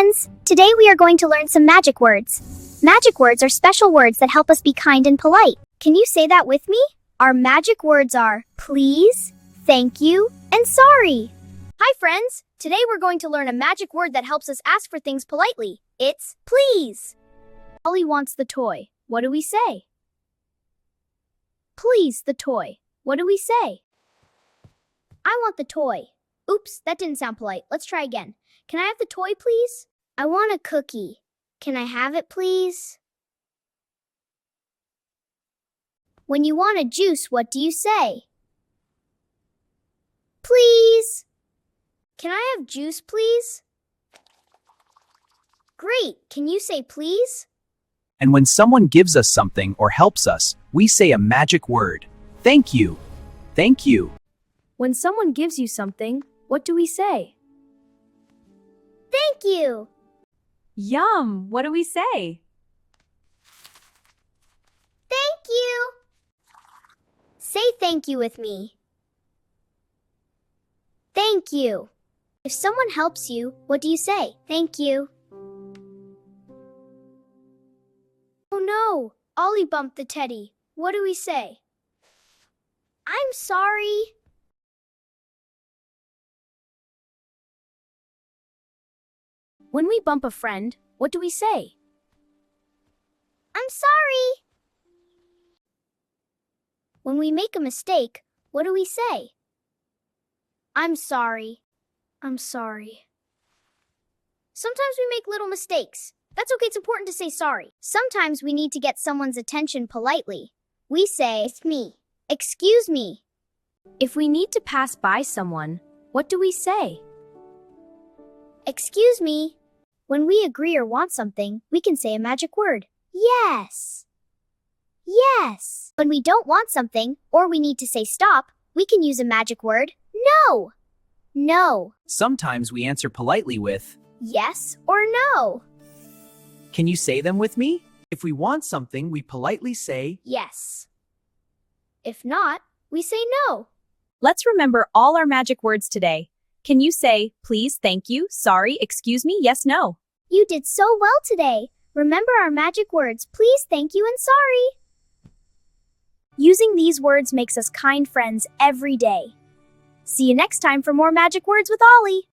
friends! Today we are going to learn some magic words. Magic words are special words that help us be kind and polite. Can you say that with me? Our magic words are please, thank you, and sorry. Hi friends! Today we're going to learn a magic word that helps us ask for things politely. It's please. Ollie wants the toy. What do we say? Please, the toy. What do we say? I want the toy. Oops, that didn't sound polite. Let's try again. Can I have the toy, please? I want a cookie. Can I have it, please? When you want a juice, what do you say? Please. Can I have juice, please? Great. Can you say please? And when someone gives us something or helps us, we say a magic word. Thank you. Thank you. When someone gives you something, what do we say? Thank you. Yum! What do we say? Thank you. Say thank you with me. Thank you. If someone helps you, what do you say? Thank you. Oh no! Ollie bumped the teddy. What do we say? I'm sorry. When we bump a friend, what do we say? I'm sorry. When we make a mistake, what do we say? I'm sorry. I'm sorry. Sometimes we make little mistakes. That's okay, it's important to say sorry. Sometimes we need to get someone's attention politely. We say, it's me. Excuse me. If we need to pass by someone, what do we say? Excuse me. When we agree or want something, we can say a magic word. Yes. Yes. When we don't want something, or we need to say stop, we can use a magic word. No. No. Sometimes we answer politely with, Yes or no. can you say them with me? If we want something, we politely say, Yes. If not, we say no. Let's remember all our magic words today. Can you say, please, thank you, sorry, excuse me, yes, no? You did so well today. Remember our magic words, please, thank you, and sorry. Using these words makes us kind friends every day. See you next time for more magic words with Ollie.